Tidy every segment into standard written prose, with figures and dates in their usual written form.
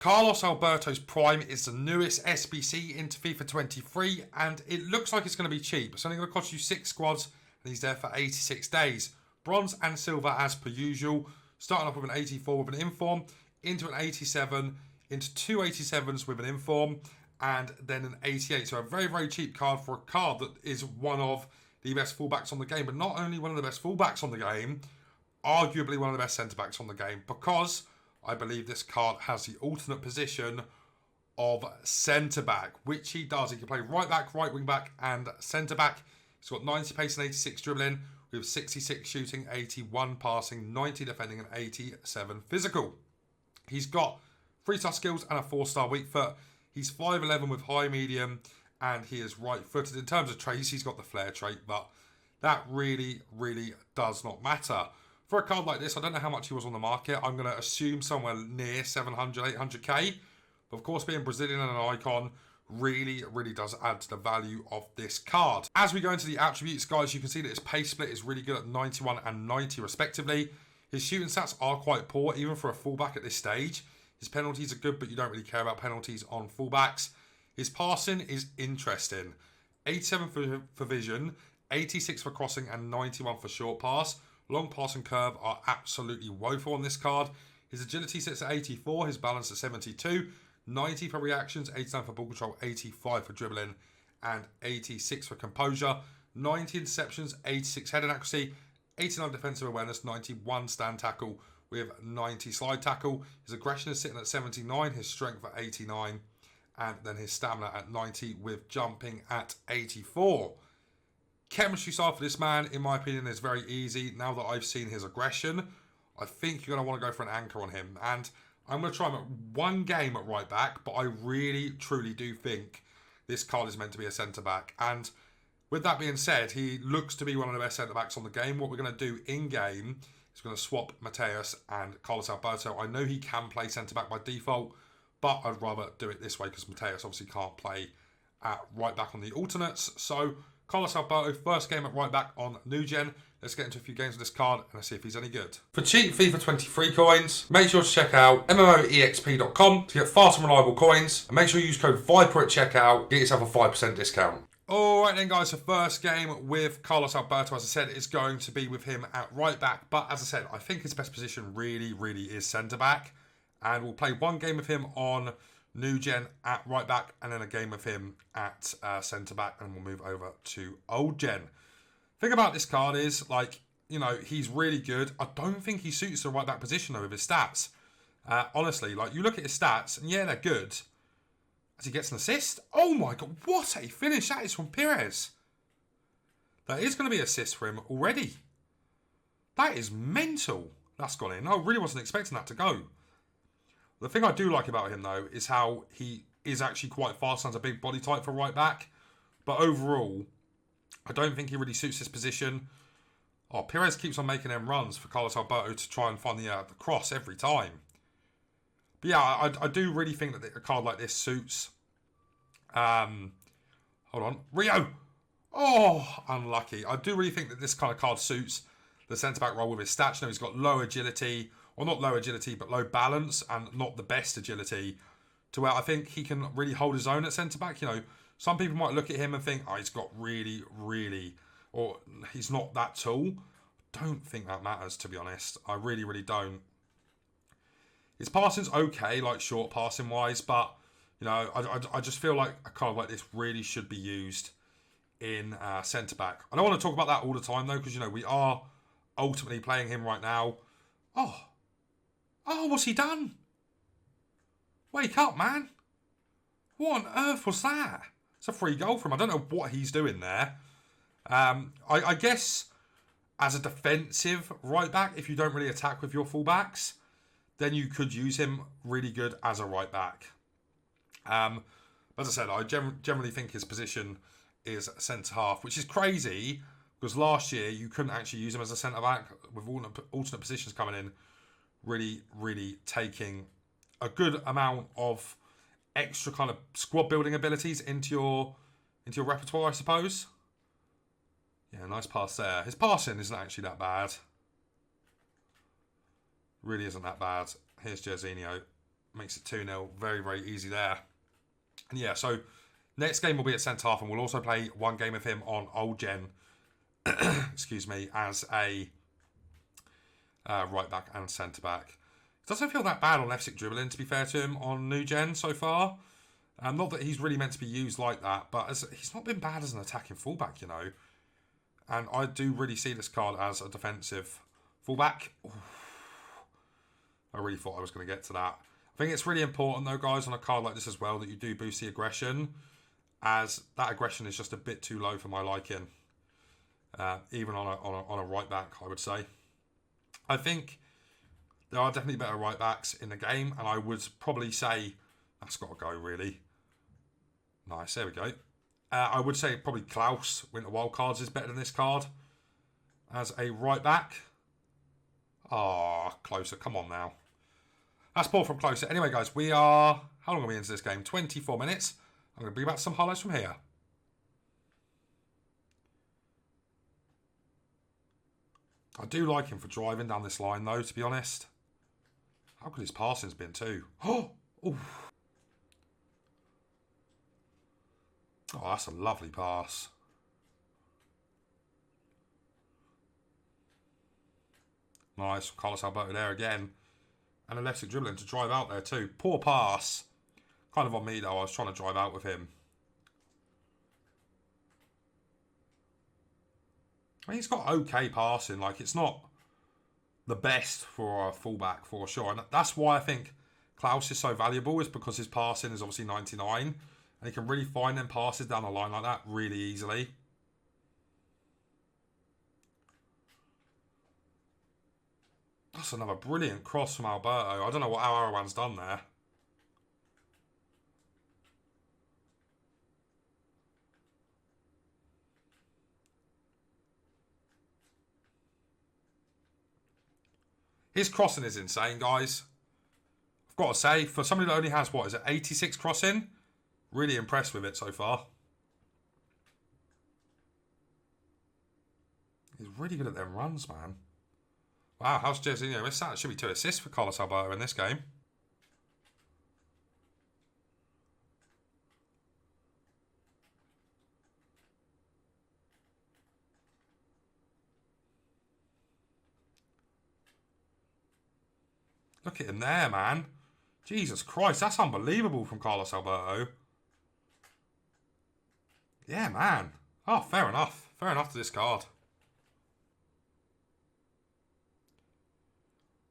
Carlos Alberto's Prime is the newest SBC into FIFA 23, and it looks like it's going to be cheap. It's only going to cost you 6 squads, and he's there for 86 days. Bronze and silver as per usual, starting off with an 84 with an inform, into an 87, into 2 87s with an inform, and then an 88. So a very, very cheap card for a card that is one of the best fullbacks on the game, but not only one of the best fullbacks on the game, arguably one of the best centre-backs on the game, because I believe this card has the alternate position of centre-back, which he does. He can play right back, right wing back, and centre-back. He's got 90 pace and 86 dribbling, with 66 shooting, 81 passing, 90 defending, and 87 physical. He's got 3-star skills and a 4-star weak foot. He's 5'11 with high medium, and he is right-footed. In terms of traits, he's got the flair trait, but that really, really does not matter. For a card like this, I don't know how much he was on the market. I'm going to assume somewhere near 700, 800k. But of course, being Brazilian and an icon really, really does add to the value of this card. As we go into the attributes, guys, you can see that his pace split is really good at 91 and 90 respectively. His shooting stats are quite poor, even for a fullback at this stage. His penalties are good, but you don't really care about penalties on fullbacks. His passing is interesting. 87 for vision, 86 for crossing, and 91 for short pass. Long pass and curve are absolutely woeful on this card. His agility sits at 84, his balance at 72, 90 for reactions, 89 for ball control, 85 for dribbling, and 86 for composure. 90 interceptions, 86 heading accuracy, 89 defensive awareness, 91 stand tackle with 90 slide tackle. His aggression is sitting at 79, his strength at 89, and then his stamina at 90 with jumping at 84. Chemistry side for this man, in my opinion, is very easy. Now that I've seen his aggression, I think you're going to want to go for an anchor on him. And I'm going to try him at one game at right back, but I really, truly do think this card is meant to be a centre-back. And with that being said, he looks to be one of the best centre-backs on the game. What we're going to do in-game is going to swap Mateus and Carlos Alberto. I know he can play centre-back by default, but I'd rather do it this way because Mateus obviously can't play at right back on the alternates. So Carlos Alberto, first game at right back on New Gen. Let's get into a few games with this card and let's see if he's any good. For cheap FIFA 23 coins, make sure to check out MMOEXP.com to get fast and reliable coins. And make sure you use code VIPER at checkout, get yourself a 5% discount. Alright then guys, the first game with Carlos Alberto, as I said, is going to be with him at right back. But as I said, I think his best position really, really is centre back. And we'll play one game with him on New Gen at right back, and then a game with him at centre back, and we'll move over to Old Gen. Thing about this card is, like, you know, he's really good. I don't think he suits the right back position though with his stats. Honestly, like, you look at his stats, and yeah, they're good. As he gets an assist, oh my god, what a finish that is from Perez. That is going to be an assist for him already. That is mental. That's gone in. I really wasn't expecting that to go. The thing I do like about him, though, is how he is actually quite fast and has a big body type for right back. But overall, I don't think he really suits this position. Oh, Perez keeps on making them runs for Carlos Alberto to try and find the cross every time. But yeah, I do really think that a card like this suits. Hold on. Rio! Oh, unlucky. I do really think that this kind of card suits the centre-back role with his stats. You know, he's got low agility. Or not low agility, but low balance and not the best agility, to where I think he can really hold his own at centre-back. You know, some people might look at him and think, oh, he's got really, really, or he's not that tall. Don't think that matters, to be honest. I really, really don't. His passing's okay, like short passing-wise, but, you know, I just feel like a card like this really should be used in centre-back. I don't want to talk about that all the time, though, because, you know, we are ultimately playing him right now. Oh, what's he done? Wake up, man. What on earth was that? It's a free goal for him. I don't know what he's doing there. I guess as a defensive right back, if you don't really attack with your fullbacks, then you could use him really good as a right back. As I said, I generally think his position is centre half, which is crazy because last year you couldn't actually use him as a centre back with alternate positions coming in. Really, really taking a good amount of extra kind of squad building abilities into your repertoire, I suppose. Yeah, nice pass there. His passing isn't actually that bad. Really isn't that bad. Here's Jorginho. Makes it 2-0. Very, very easy there. And yeah, so next game will be at centre-half, and we'll also play one game of him on old gen, excuse me, as a right-back and centre-back. It doesn't feel that bad on left-stick dribbling, to be fair to him, on new gen so far. Not that he's really meant to be used like that, but he's not been bad as an attacking fullback, you know. And I do really see this card as a defensive fullback. Oof. I really thought I was going to get to that. I think it's really important, though, guys, on a card like this as well, that you do boost the aggression, as that aggression is just a bit too low for my liking. Even on a right back, I would say. I think there are definitely better right backs in the game, and I would probably say that's got to go, really. Nice, there we go. I would say probably Klaus, Winter Wildcards, is better than this card as a right back. Ah, closer. Come on now. That's poor from closer. Anyway, guys, we are... How long are we into this game? 24 minutes. I'm going to bring back some highlights from here. I do like him for driving down this line, though, to be honest. How good his passing's been, too. Oh, that's a lovely pass. Nice. Carlos Alberto there again. And a left-stick dribbling to drive out there, too. Poor pass. Kind of on me, though. I was trying to drive out with him. I mean, he's got okay passing. Like, it's not the best for a fullback, for sure. And that's why I think Klaus is so valuable, is because his passing is obviously 99. And he can really find them passes down the line like that really easily. That's another brilliant cross from Alberto. I don't know what Arawan's done there. His crossing is insane, guys. I've got to say, for somebody that only has, what is it, 86 crossing? Really impressed with it so far. He's really good at them runs, man. Wow, how's Jorginho missed that? It should be 2 assists for Carlos Alberto in this game. Look at him there, man. Jesus Christ, that's unbelievable from Carlos Alberto. Yeah, man. Oh, fair enough. Fair enough to this card.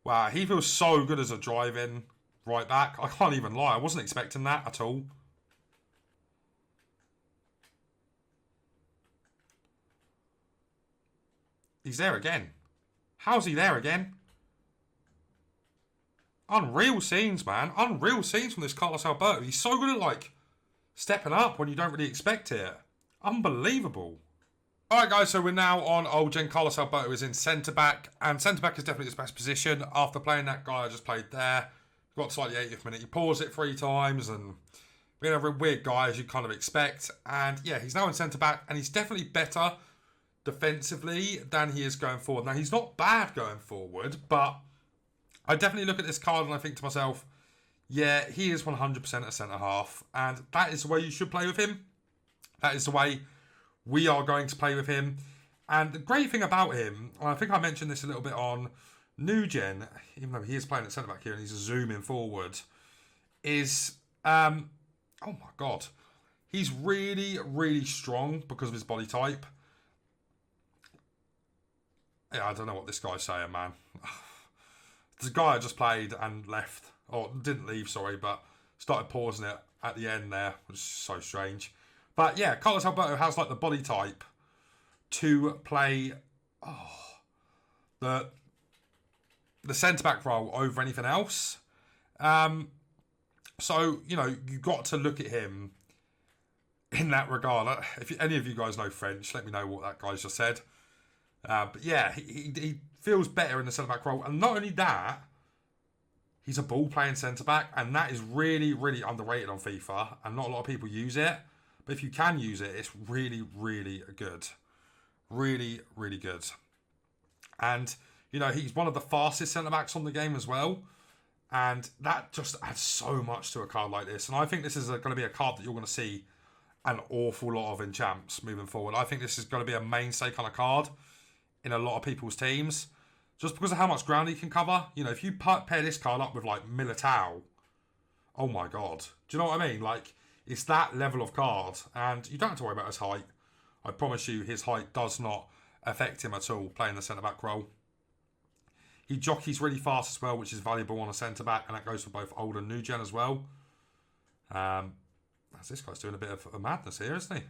Wow, he feels so good as a drive-in right back. I can't even lie. I wasn't expecting that at all. He's there again. How's he there again? Unreal scenes, man. Unreal scenes from this Carlos Alberto. He's so good at, like, stepping up when you don't really expect it. Unbelievable. Alright, guys, so we're now on old gen. Carlos Alberto is in centre-back, and centre-back is definitely his best position. After playing that guy I just played there, got to like the 80th minute, he paused it 3 times, and being a weird guy, as you kind of expect. And yeah, he's now in centre-back, and he's definitely better defensively than he is going forward. Now, he's not bad going forward, but I definitely look at this card and I think to myself, yeah, he is 100% a centre-half, and that is the way you should play with him. That is the way we are going to play with him. And the great thing about him, and I think I mentioned this a little bit on New Gen, even though he is playing at centre-back here and he's zooming forward, is, oh my God, he's really, really strong because of his body type. Yeah, I don't know what this guy's saying, man. The guy I just played and left, or didn't leave, sorry, but started pausing it at the end there, which is so strange. But yeah, Carlos Alberto has like the body type to play the centre-back role over anything else. So, you know, you got to look at him in that regard. If any of you guys know French, let me know what that guy's just said. But yeah, he feels better in the centre-back role. And not only that, he's a ball-playing centre-back, and that is really, really underrated on FIFA, and not a lot of people use it. But if you can use it, it's really, really good. Really, really good. And, you know, he's one of the fastest centre-backs on the game as well. And that just adds so much to a card like this. And I think this is going to be a card that you're going to see an awful lot of in champs moving forward. I think this is going to be a mainstay kind of card in a lot of people's teams. Just because of how much ground he can cover. You know, if you pair this card up with, like, Militao, oh my god. Do you know what I mean? Like, it's that level of card. And you don't have to worry about his height. I promise you, his height does not affect him at all, playing the centre-back role. He jockeys really fast as well, which is valuable on a centre-back. And that goes for both old and new gen as well. This guy's doing a bit of a madness here, isn't he?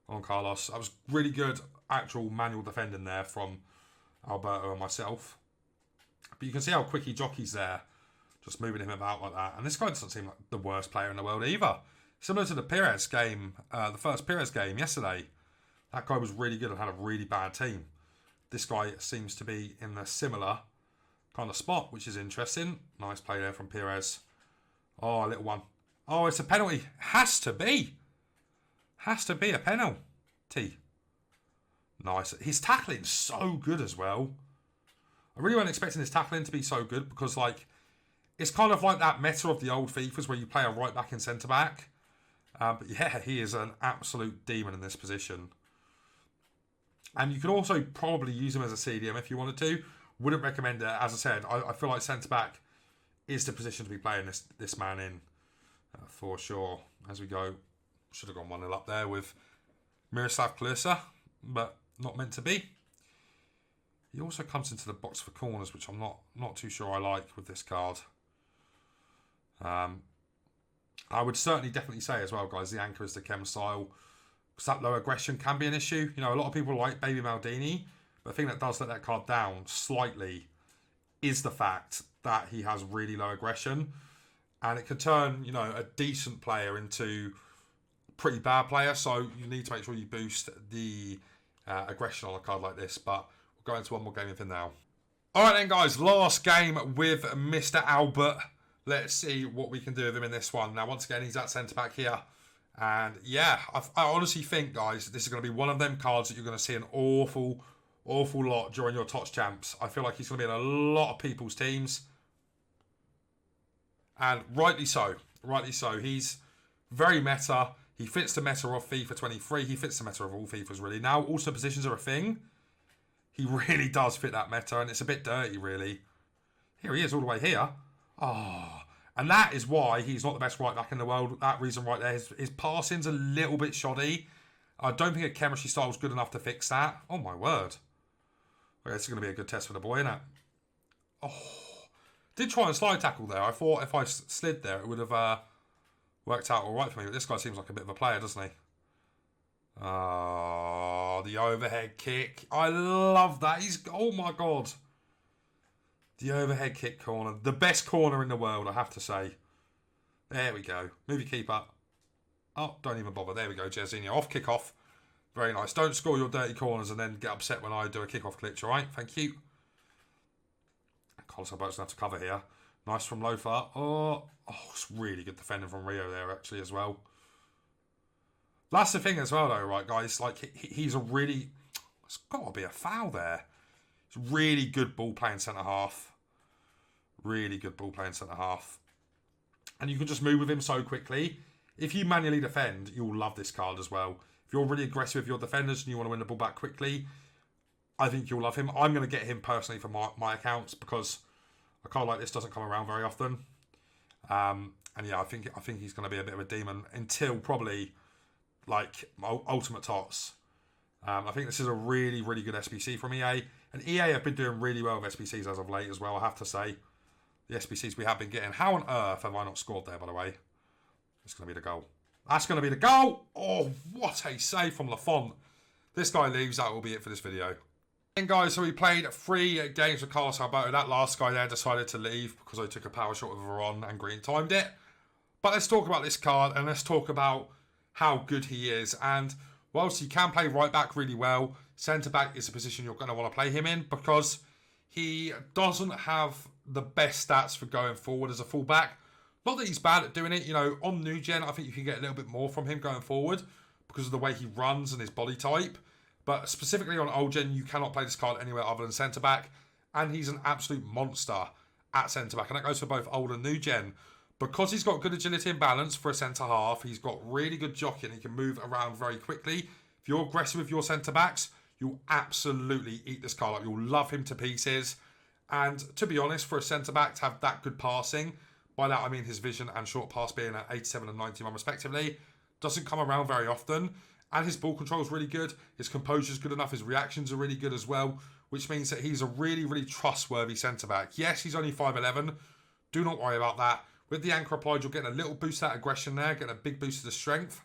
On Carlos. That was really good actual manual defending there from Alberto and myself. But you can see how quick he jockeys there. Just moving him about like that. And this guy doesn't seem like the worst player in the world either. Similar to the Pires game, the first Pires game yesterday. That guy was really good and had a really bad team. This guy seems to be in a similar kind of spot, which is interesting. Nice play there from Pires. Oh, a little one. Oh, it's a penalty. Has to be. Has to be a penalty. Nice. His tackling's so good as well. I really wasn't expecting his tackling to be so good because, like, it's kind of like that meta of the old FIFAs where you play a right back and centre back. But yeah, he is an absolute demon in this position. And you can also probably use him as a CDM if you wanted to. Wouldn't recommend it. As I said, I feel like centre back is the position to be playing this man in for sure. As we go, should have gone 1-0 up there with Miroslav Klose, but not meant to be. He also comes into the box for corners, which I'm not too sure I like with this card. I would certainly definitely say as well, guys, the anchor is the chem style. Because that low aggression can be an issue. You know, a lot of people like Baby Maldini, but the thing that does let that card down slightly is the fact that he has really low aggression. And it can turn, you know, a decent player into a pretty bad player. So you need to make sure you boost the aggression on a card like this. But we'll go into one more game with him now. All right then, guys. Last game with Mr. Albert. Let's see what we can do with him in this one. Now, once again, he's at centre-back here. And, yeah, I honestly think, guys, this is going to be one of them cards that you're going to see an awful lot during your TOTS champs. I feel like he's going to be in a lot of people's teams. And rightly so. Rightly so. He's very meta. He fits the meta of FIFA 23. He fits the meta of all FIFAs, really. Now, also positions are a thing. He really does fit that meta, and it's a bit dirty, really. Here he is all the way here. Oh, and that is why he's not the best right back in the world. That reason right there. His passing's a little bit shoddy. I don't think a chemistry style is good enough to fix that. Oh, my word. Okay, this is going to be a good test for the boy, isn't it? Oh, did try and slide tackle there. I thought if I slid there, it would have worked out all right for me. But this guy seems like a bit of a player, doesn't he? Oh, the overhead kick. I love that. Oh, my God. The overhead kick corner. The best corner in the world, I have to say. There we go. Move your keeper. Oh, don't even bother. There we go, Jairzinho. Off kick-off. Very nice. Don't score your dirty corners and then get upset when I do a kick-off glitch, all right? Thank you. Carlos Alberto's going to have to cover here. Nice from Lothar. Oh, it's really good defending from Rio there, actually, as well. That's the thing as well, though, right, guys? Like, he's a really... It's got to be a foul there. It's really good ball-playing centre-half. Really good ball-playing centre-half. And you can just move with him so quickly. If you manually defend, you'll love this card as well. If you're really aggressive with your defenders and you want to win the ball back quickly, I think you'll love him. I'm going to get him personally for my accounts because a card like this doesn't come around very often. And yeah, I think he's going to be a bit of a demon until probably like Ultimate Tots. I think this is a really, really good SBC from EA. And EA have been doing really well with SBCs as of late as well, I have to say. The SBCs we have been getting. How on earth have I not scored there, by the way? It's going to be the goal. That's going to be the goal. Oh, what a save from Lafont. This guy leaves. That will be it for this video. And guys, so we played 3 games with Carlos Alberto. That last guy there decided to leave because I took a power shot with Veron and green timed it. But let's talk about this card and let's talk about how good he is. And whilst he can play right back really well, centre back is a position you're going to want to play him in because he doesn't have the best stats for going forward as a fullback. Not that he's bad at doing it. You know, on new gen, I think you can get a little bit more from him going forward because of the way he runs and his body type. But specifically on old gen, you cannot play this card anywhere other than centre back. And he's an absolute monster at centre-back, and that goes for both old and new gen. Because he's got good agility and balance for a centre-half, he's got really good jockeying, he can move around very quickly. If you're aggressive with your centre-backs, you'll absolutely eat this card up. You'll love him to pieces. And to be honest, for a centre-back to have that good passing, by that I mean his vision and short pass being at 87 and 91 respectively, doesn't come around very often. And his ball control is really good. His composure is good enough. His reactions are really good as well, which means that he's a really, really trustworthy centre-back. Yes, he's only 5'11". Do not worry about that. With the anchor applied, you're getting a little boost of that aggression there, getting a big boost of the strength.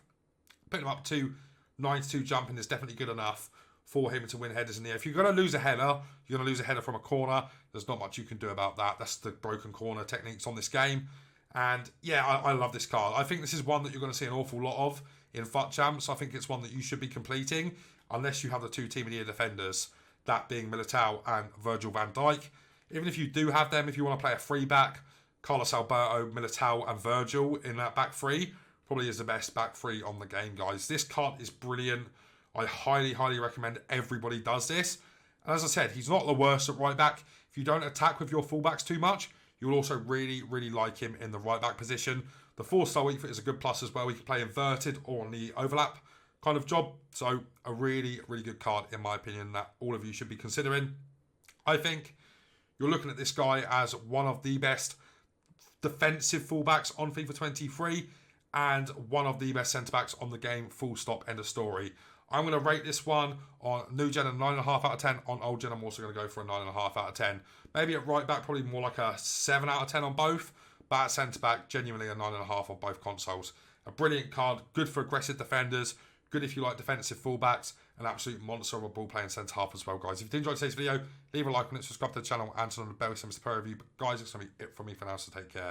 Putting him up to 92 jumping is definitely good enough for him to win headers in the air. If you're going to lose a header, you're going to lose a header from a corner. There's not much you can do about that. That's the broken corner techniques on this game. And yeah, I love this card. I think this is one that you're going to see an awful lot of in FUT Champs. I think it's one that you should be completing unless you have the two Team of the Year defenders, that being Militao and Virgil van Dijk. Even if you do have them, if you want to play a free back, Carlos Alberto, Militao and Virgil in that back three probably is the best back three on the game, guys. This card is brilliant. I highly, highly recommend everybody does this. And as I said, he's not the worst at right back. If you don't attack with your fullbacks too much, you'll also really, really like him in the right back position. The 4-star weak foot is a good plus as well. He can play inverted or on the overlap kind of job. So a really, really good card in my opinion that all of you should be considering. I think you're looking at this guy as one of the best defensive fullbacks on FIFA 23 and one of the best centre-backs on the game, full stop, end of story. I'm going to rate this one on new gen a 9.5 out of 10. On old gen, I'm also going to go for a 9.5 out of 10. Maybe at right back, probably more like a 7 out of 10 on both. But at centre back, genuinely a 9.5 on both consoles. A brilliant card, good for aggressive defenders, good if you like defensive fullbacks, an absolute monster of a ball playing centre half as well, guys. If you did enjoy today's video, leave a like on it, subscribe to the channel, and turn on the bell so you miss the pro review. But guys, it's going to be it from me for now, so take care.